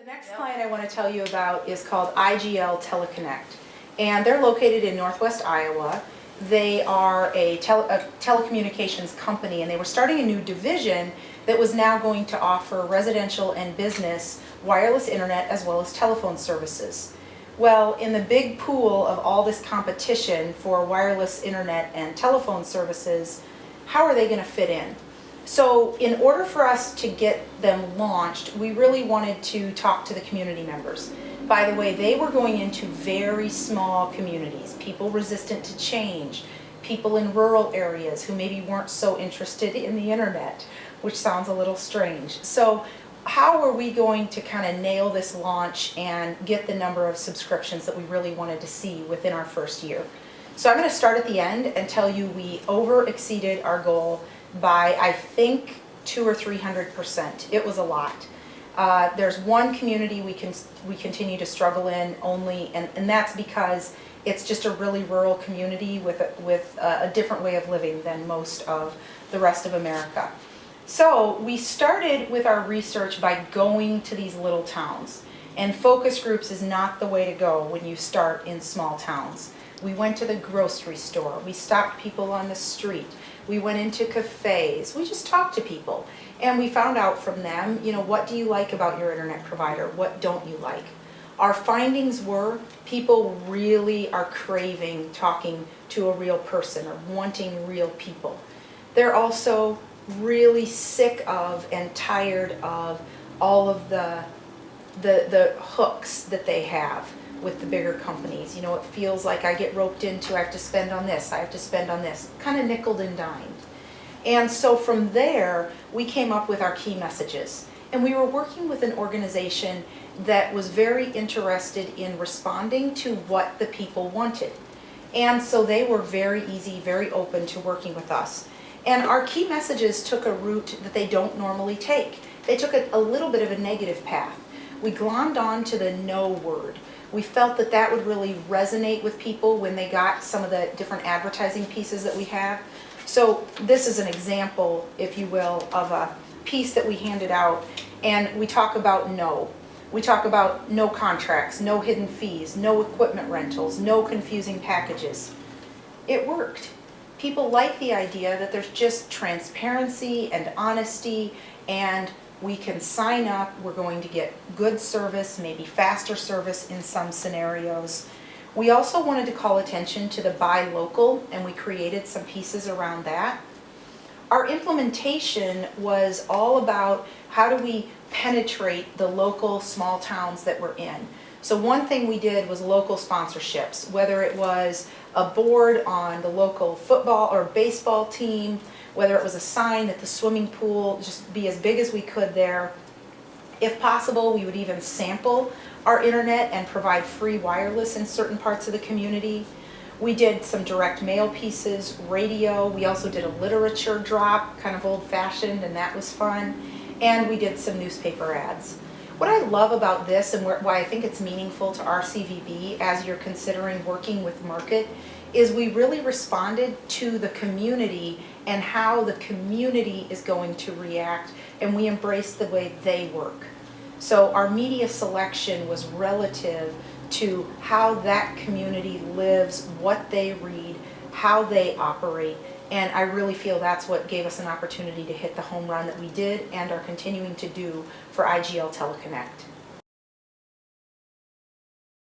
The next client I want to tell you about is called IGL Teleconnect, and they're located in Northwest Iowa. They are a telecommunications company, and they were starting a new division that was now going to offer residential and business wireless internet as well as telephone services. Well, in the big pool of all this competition for wireless internet and telephone services, how are they going to fit in? So in order for us to get them launched, we really wanted to talk to the community members. By the way, they were going into very small communities, people resistant to change, people in rural areas who maybe weren't so interested in the internet, which sounds a little strange. So how are we going to kind of nail this launch and get the number of subscriptions that we really wanted to see within our first year? So I'm going to start at the end and tell you we exceeded our goal by, I think, 200 or 300%. It was a lot. There's one community we continue to struggle in only, and that's because it's just a really rural community with a different way of living than most of the rest of America. So we started with our research by going to these little towns, and focus groups is not the way to go when you start in small towns. We went to the grocery store, we stopped people on the street, we went into cafes, we just talked to people, and we found out from them, what do you like about your internet provider? What don't you like? Our findings were people really are craving talking to a real person or wanting real people. They're also really sick of and tired of all of the hooks that they have with the bigger companies. It feels like I get roped into, I have to spend on this, I have to spend on this, kind of nickeled and dimed. And so from there, we came up with our key messages. And we were working with an organization that was very interested in responding to what the people wanted. And so they were very easy, very open to working with us. And our key messages took a route that they don't normally take. They took a little bit of a negative path. We glommed on to the no word. We felt that that would really resonate with people when they got some of the different advertising pieces that we have. So this is an example, if you will, of a piece that we handed out, and we talk about no. We talk about no contracts, no hidden fees, no equipment rentals, no confusing packages. It worked. People like the idea that there's just transparency and honesty, and we can sign up, we're going to get good service, maybe faster service in some scenarios. We also wanted to call attention to the buy local, and we created some pieces around that. Our implementation was all about how do we penetrate the local small towns that we're in. So one thing we did was local sponsorships, whether it was a board on the local football or baseball team, whether it was a sign at the swimming pool, just be as big as we could there. If possible, we would even sample our internet and provide free wireless in certain parts of the community. We did some direct mail pieces, radio. We also did a literature drop, kind of old-fashioned, and that was fun. And we did some newspaper ads. What I love about this and why I think it's meaningful to RCVB as you're considering working with Market is we really responded to the community and how the community is going to react, and we embraced the way they work. So our media selection was relative to how that community lives, what they read, how they operate, and I really feel that's what gave us an opportunity to hit the home run that we did and are continuing to do for IGL Teleconnect.